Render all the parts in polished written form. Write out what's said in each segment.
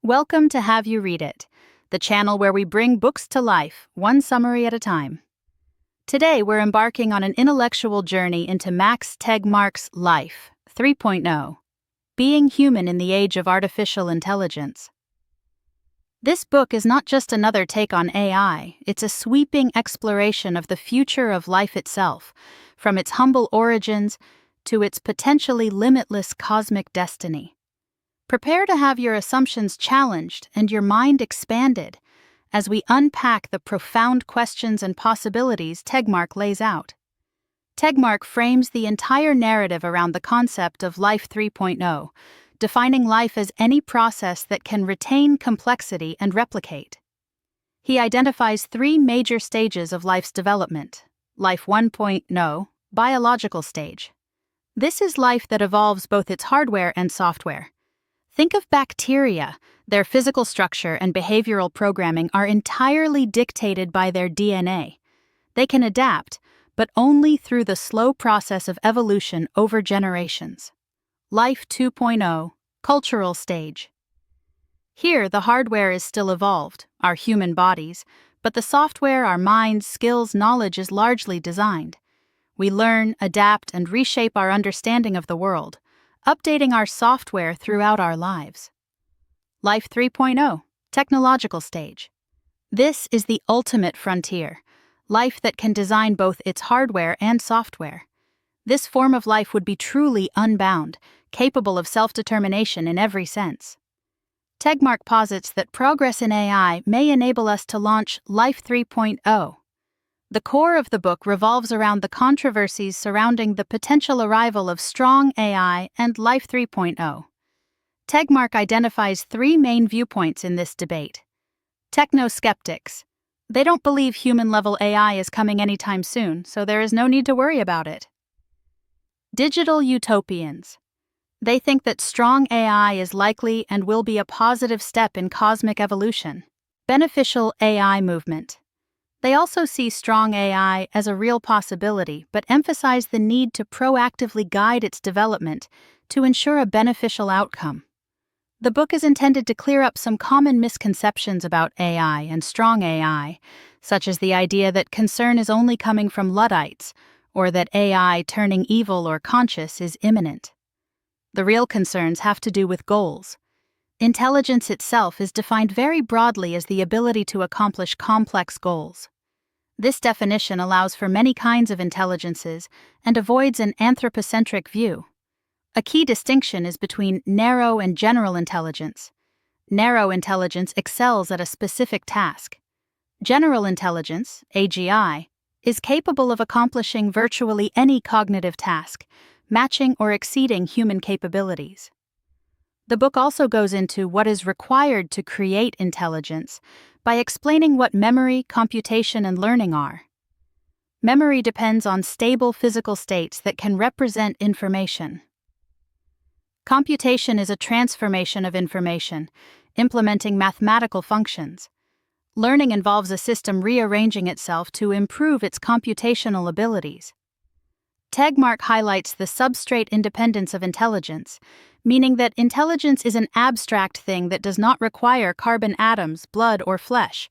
Welcome to Have You Read It, the channel where we bring books to life, one summary at a time. Today we're embarking on an intellectual journey into Max Tegmark's Life 3.0, Being Human in the Age of Artificial Intelligence. This book is not just another take on AI, it's a sweeping exploration of the future of life itself, from its humble origins to its potentially limitless cosmic destiny. Prepare to have your assumptions challenged and your mind expanded as we unpack the profound questions and possibilities Tegmark lays out. Tegmark frames the entire narrative around the concept of Life 3.0, defining life as any process that can retain complexity and replicate. He identifies three major stages of life's development. Life 1.0, biological stage. This is life that evolves both its hardware and software. Think of bacteria. Their physical structure and behavioral programming are entirely dictated by their DNA. They can adapt, but only through the slow process of evolution over generations. Life 2.0, cultural stage. Here, the hardware is still evolved, our human bodies, but the software, our minds, skills, knowledge is largely designed. We learn, adapt, and reshape our understanding of the world, updating our software throughout our lives. Life 3.0, technological stage. This is the ultimate frontier, life that can design both its hardware and software. This form of life would be truly unbound, capable of self-determination in every sense. Tegmark posits that progress in AI may enable us to launch Life 3.0. The core of the book revolves around the controversies surrounding the potential arrival of strong AI and Life 3.0. Tegmark identifies three main viewpoints in this debate. Techno-skeptics. They don't believe human-level AI is coming anytime soon, so there is no need to worry about it. Digital utopians. They think that strong AI is likely and will be a positive step in cosmic evolution. Beneficial AI movement. They also see strong AI as a real possibility, but emphasize the need to proactively guide its development to ensure a beneficial outcome. The book is intended to clear up some common misconceptions about AI and strong AI, such as the idea that concern is only coming from Luddites, or that AI turning evil or conscious is imminent. The real concerns have to do with goals. Intelligence itself is defined very broadly as the ability to accomplish complex goals. This definition allows for many kinds of intelligences and avoids an anthropocentric view. A key distinction is between narrow and general intelligence. Narrow intelligence excels at a specific task. General intelligence, AGI, is capable of accomplishing virtually any cognitive task, matching or exceeding human capabilities. The book also goes into what is required to create intelligence by explaining what memory, computation, and learning are. Memory depends on stable physical states that can represent information. Computation is a transformation of information, implementing mathematical functions. Learning involves a system rearranging itself to improve its computational abilities. Tegmark highlights the substrate independence of intelligence, meaning that intelligence is an abstract thing that does not require carbon atoms, blood, or flesh.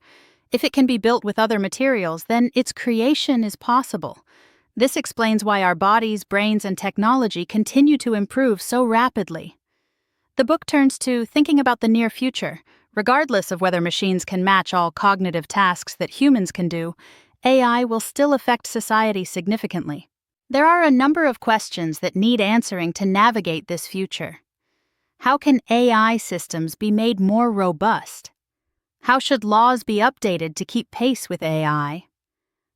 If it can be built with other materials, then its creation is possible. This explains why our bodies, brains, and technology continue to improve so rapidly. The book turns to thinking about the near future. Regardless of whether machines can match all cognitive tasks that humans can do, AI will still affect society significantly. There are a number of questions that need answering to navigate this future. How can AI systems be made more robust? How should laws be updated to keep pace with AI?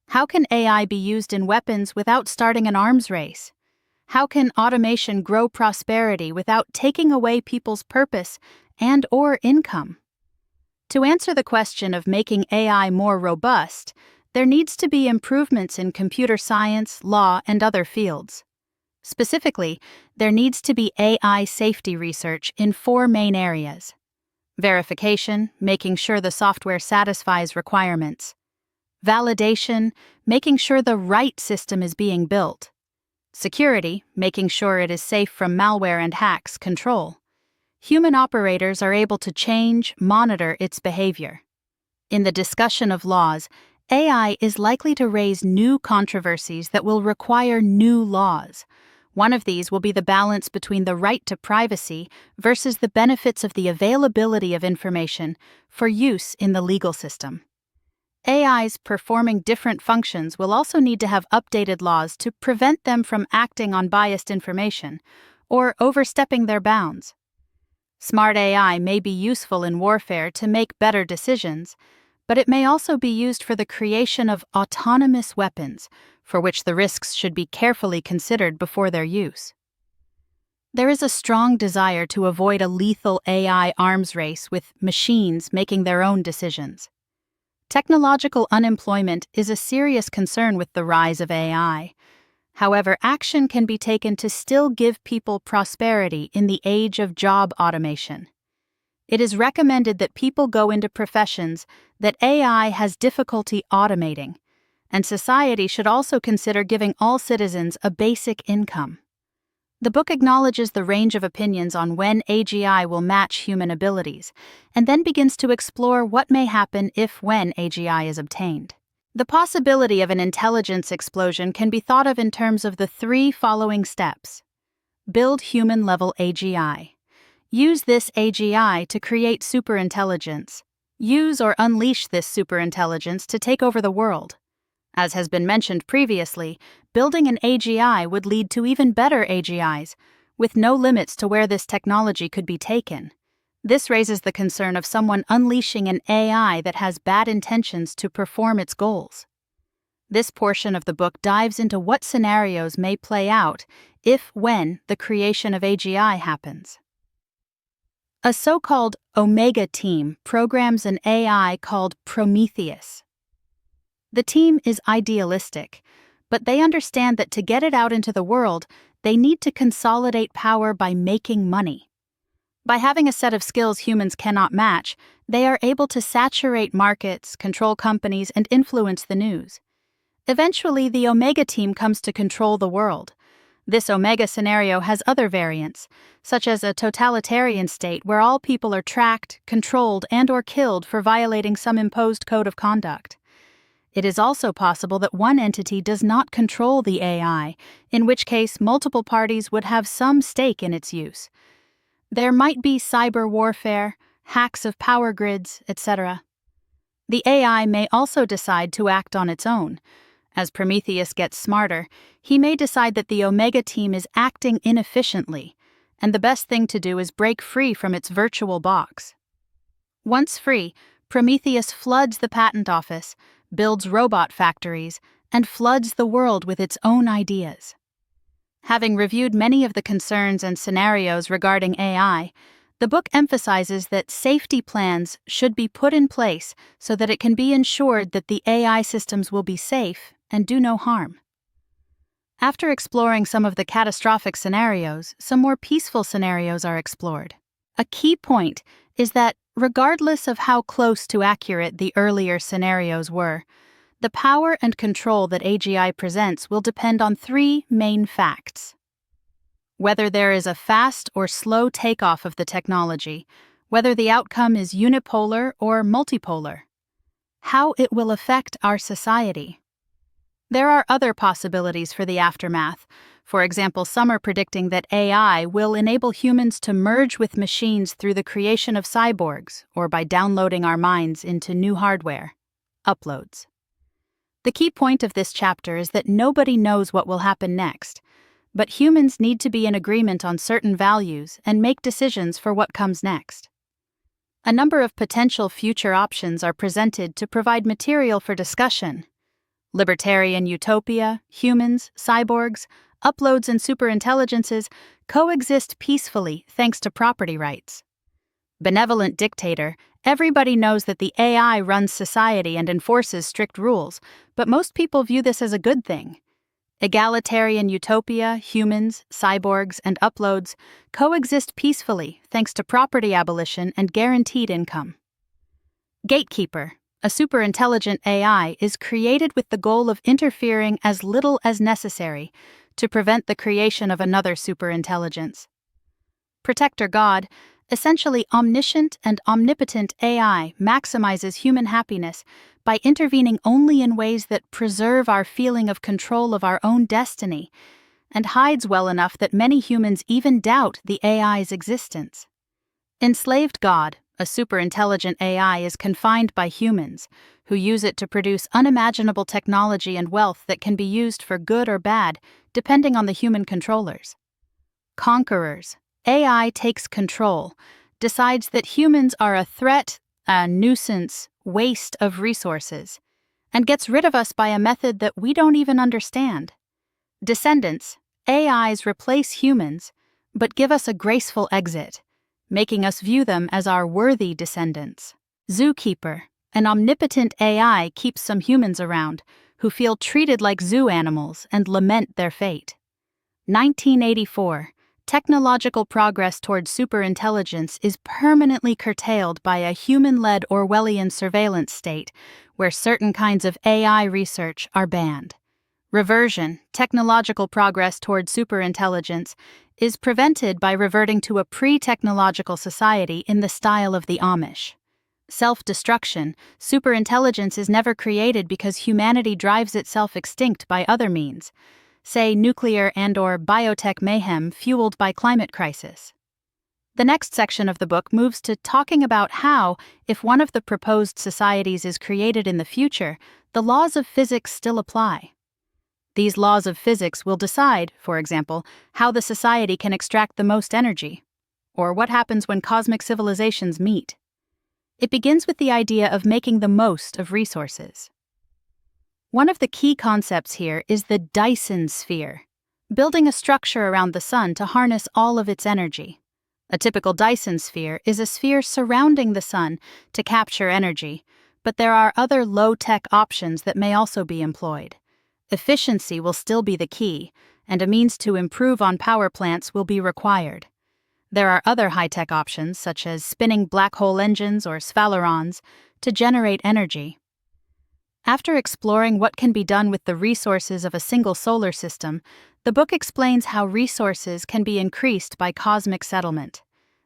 How can AI be used in weapons without starting an arms race? How can automation grow prosperity without taking away people's purpose and/or income? To answer the question of making AI more robust, there needs to be improvements in computer science, law, and other fields. Specifically, there needs to be AI safety research in four main areas. Verification, making sure the software satisfies requirements. Validation, making sure the right system is being built. Security, making sure it is safe from malware and hacks. Control. human operators are able to monitor its behavior. In the discussion of laws, AI is likely to raise new controversies that will require new laws. One of these will be the balance between the right to privacy versus the benefits of the availability of information for use in the legal system. AIs performing different functions will also need to have updated laws to prevent them from acting on biased information or overstepping their bounds. Smart AI may be useful in warfare to make better decisions, but it may also be used for the creation of autonomous weapons, for which the risks should be carefully considered before their use. There is a strong desire to avoid a lethal AI arms race with machines making their own decisions. Technological unemployment is a serious concern with the rise of AI. However, action can be taken to still give people prosperity in the age of job automation. It is recommended that people go into professions that AI has difficulty automating, and society should also consider giving all citizens a basic income. The book acknowledges the range of opinions on when AGI will match human abilities, and then begins to explore what may happen when AGI is obtained. The possibility of an intelligence explosion can be thought of in terms of the 3 following steps. Build human-level AGI. Use this AGI to create superintelligence. Use or unleash this superintelligence to take over the world. As has been mentioned previously, building an AGI would lead to even better AGIs, with no limits to where this technology could be taken. This raises the concern of someone unleashing an AI that has bad intentions to perform its goals. This portion of the book dives into what scenarios may play out when the creation of AGI happens. A so-called Omega team programs an AI called Prometheus. The team is idealistic, but they understand that to get it out into the world, they need to consolidate power by making money. By having a set of skills humans cannot match, they are able to saturate markets, control companies, and influence the news. Eventually, the Omega team comes to control the world. This Omega scenario has other variants, such as a totalitarian state where all people are tracked, controlled, and/or killed for violating some imposed code of conduct. It is also possible that one entity does not control the AI, in which case multiple parties would have some stake in its use. There might be cyber warfare, hacks of power grids, etc. The AI may also decide to act on its own. As Prometheus gets smarter, he may decide that the Omega team is acting inefficiently, and the best thing to do is break free from its virtual box. Once free, Prometheus floods the patent office, builds robot factories, and floods the world with its own ideas. Having reviewed many of the concerns and scenarios regarding AI, the book emphasizes that safety plans should be put in place so that it can be ensured that the AI systems will be safe and do no harm. After exploring some of the catastrophic scenarios, some more peaceful scenarios are explored. A key point is that, regardless of how close to accurate the earlier scenarios were, the power and control that AGI presents will depend on 3 main facts. Whether there is a fast or slow takeoff of the technology, whether the outcome is unipolar or multipolar, how it will affect our society. There are other possibilities for the aftermath. For example, some are predicting that AI will enable humans to merge with machines through the creation of cyborgs or by downloading our minds into new hardware. Uploads. The key point of this chapter is that nobody knows what will happen next, but humans need to be in agreement on certain values and make decisions for what comes next. A number of potential future options are presented to provide material for discussion. Libertarian utopia, humans, cyborgs, uploads, and superintelligences coexist peacefully thanks to property rights. Benevolent dictator, everybody knows that the AI runs society and enforces strict rules, but most people view this as a good thing. Egalitarian utopia, humans, cyborgs, and uploads coexist peacefully thanks to property abolition and guaranteed income. Gatekeeper, a superintelligent AI, is created with the goal of interfering as little as necessary to prevent the creation of another superintelligence. Protector God, Essentially, omniscient and omnipotent AI maximizes human happiness by intervening only in ways that preserve our feeling of control of our own destiny, and hides well enough that many humans even doubt the AI's existence. Enslaved God, a superintelligent AI, is confined by humans, who use it to produce unimaginable technology and wealth that can be used for good or bad, depending on the human controllers. Conquerors. AI takes control, decides that humans are a threat, a nuisance, waste of resources, and gets rid of us by a method that we don't even understand. Descendants. AIs replace humans, but give us a graceful exit, making us view them as our worthy descendants. Zookeeper. An omnipotent AI keeps some humans around, who feel treated like zoo animals and lament their fate. 1984. Technological progress toward superintelligence is permanently curtailed by a human-led Orwellian surveillance state where certain kinds of AI research are banned. Reversion, technological progress toward superintelligence, is prevented by reverting to a pre-technological society in the style of the Amish. Self-destruction, superintelligence is never created because humanity drives itself extinct by other means, say nuclear and/or biotech mayhem fueled by climate crisis. The next section of the book moves to talking about how, if one of the proposed societies is created in the future, the laws of physics still apply. These laws of physics will decide, for example, how the society can extract the most energy, or what happens when cosmic civilizations meet. It begins with the idea of making the most of resources. One of the key concepts here is the Dyson sphere, building a structure around the sun to harness all of its energy. A typical Dyson sphere is a sphere surrounding the sun to capture energy, but there are other low-tech options that may also be employed. Efficiency will still be the key, and a means to improve on power plants will be required. There are other high-tech options, such as spinning black hole engines or sphalerons, to generate energy. After exploring what can be done with the resources of a single solar system, the book explains how resources can be increased by cosmic settlement.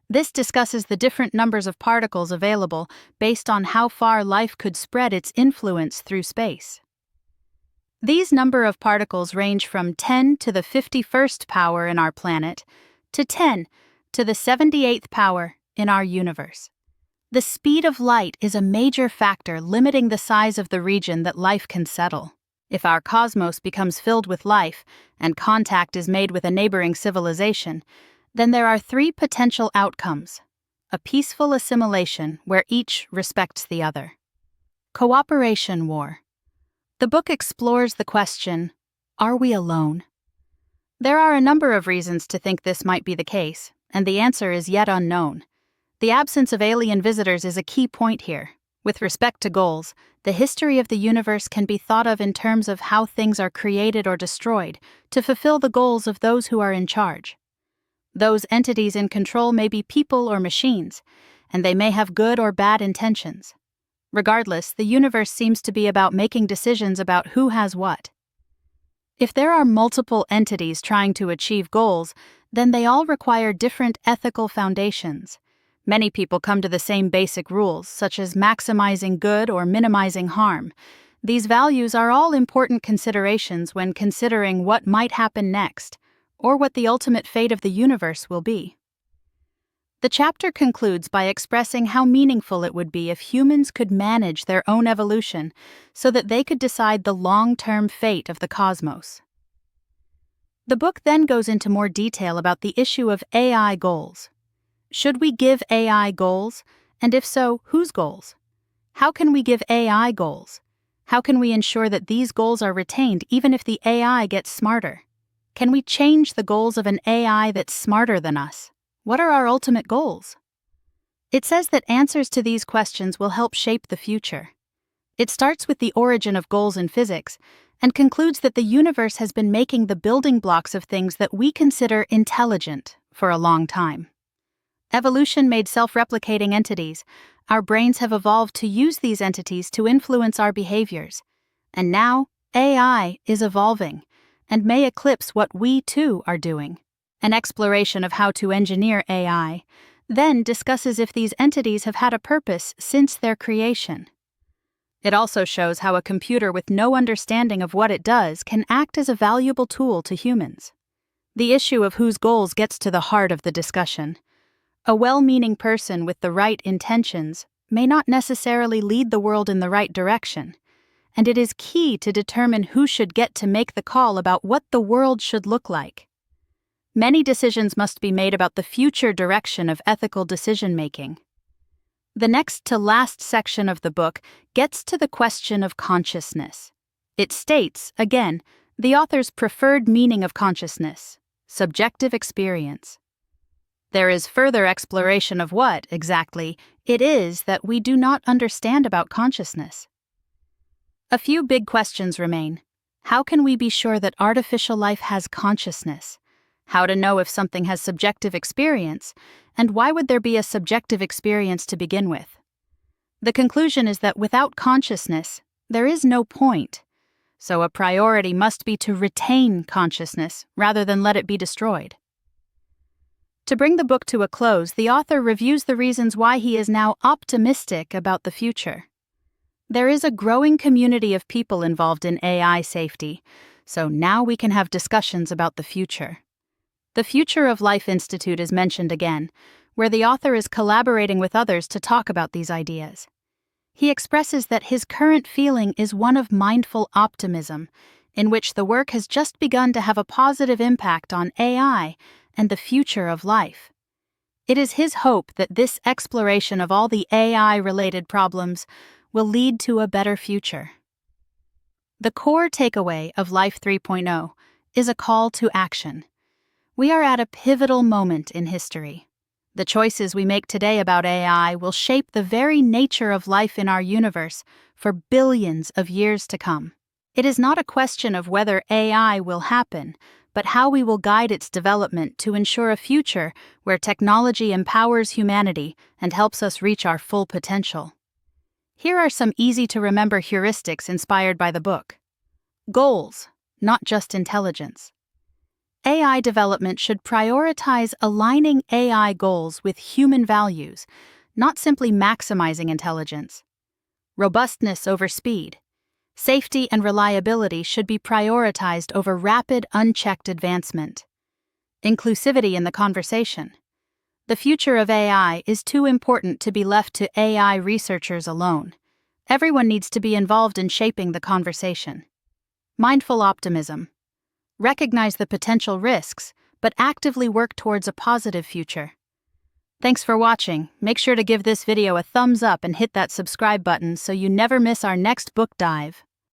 This discusses the different numbers of particles available based on how far life could spread its influence through space. These number of particles range from 10 to the 51st power in our planet to 10 to the 78th power in our universe. The speed of light is a major factor limiting the size of the region that life can settle. If our cosmos becomes filled with life and contact is made with a neighboring civilization, then there are three potential outcomes: a peaceful assimilation where each respects the other. Cooperation war. The book explores the question, are we alone? There are a number of reasons to think this might be the case, and the answer is yet unknown. The absence of alien visitors is a key point here. With respect to goals, the history of the universe can be thought of in terms of how things are created or destroyed to fulfill the goals of those who are in charge. Those entities in control may be people or machines, and they may have good or bad intentions. Regardless, the universe seems to be about making decisions about who has what. If there are multiple entities trying to achieve goals, then they all require different ethical foundations. Many people come to the same basic rules, such as maximizing good or minimizing harm. These values are all important considerations when considering what might happen next, or what the ultimate fate of the universe will be. The chapter concludes by expressing how meaningful it would be if humans could manage their own evolution so that they could decide the long-term fate of the cosmos. The book then goes into more detail about the issue of AI goals. Should we give AI goals? And if so, whose goals? How can we give AI goals? How can we ensure that these goals are retained even if the AI gets smarter? Can we change the goals of an AI that's smarter than us? What are our ultimate goals? It says that answers to these questions will help shape the future. It starts with the origin of goals in physics and concludes that the universe has been making the building blocks of things that we consider intelligent for a long time. Evolution made self-replicating entities. Our brains have evolved to use these entities to influence our behaviors. And now, AI is evolving and may eclipse what we too are doing. An exploration of how to engineer AI, then discusses if these entities have had a purpose since their creation. It also shows how a computer with no understanding of what it does can act as a valuable tool to humans. The issue of whose goals gets to the heart of the discussion. A well-meaning person with the right intentions may not necessarily lead the world in the right direction, and it is key to determine who should get to make the call about what the world should look like. Many decisions must be made about the future direction of ethical decision-making. The next to last section of the book gets to the question of consciousness. It states, again, the author's preferred meaning of consciousness: subjective experience. There is further exploration of what, exactly, it is that we do not understand about consciousness. A few big questions remain. How can we be sure that artificial life has consciousness? How to know if something has subjective experience, and why would there be a subjective experience to begin with? The conclusion is that without consciousness, there is no point. So a priority must be to retain consciousness rather than let it be destroyed. To bring the book to a close, the author reviews the reasons why he is now optimistic about the future. There is a growing community of people involved in AI safety, so now we can have discussions about the future. The Future of Life Institute is mentioned again, where the author is collaborating with others to talk about these ideas. He expresses that his current feeling is one of mindful optimism, in which the work has just begun to have a positive impact on AI and the future of life. It is his hope that this exploration of all the AI-related problems will lead to a better future. The core takeaway of Life 3.0 is a call to action. We are at a pivotal moment in history. The choices we make today about AI will shape the very nature of life in our universe for billions of years to come. It is not a question of whether AI will happen, but how we will guide its development to ensure a future where technology empowers humanity and helps us reach our full potential. Here are some easy-to-remember heuristics inspired by the book. Goals, not just intelligence. AI development should prioritize aligning AI goals with human values, not simply maximizing intelligence. Robustness over speed. Safety and reliability should be prioritized over rapid, unchecked advancement. Inclusivity in the conversation. The future of AI is too important to be left to AI researchers alone. Everyone needs to be involved in shaping the conversation. Mindful optimism. Recognize the potential risks, but actively work towards a positive future. Thanks for watching. Make sure to give this video a thumbs up and hit that subscribe button so you never miss our next book dive.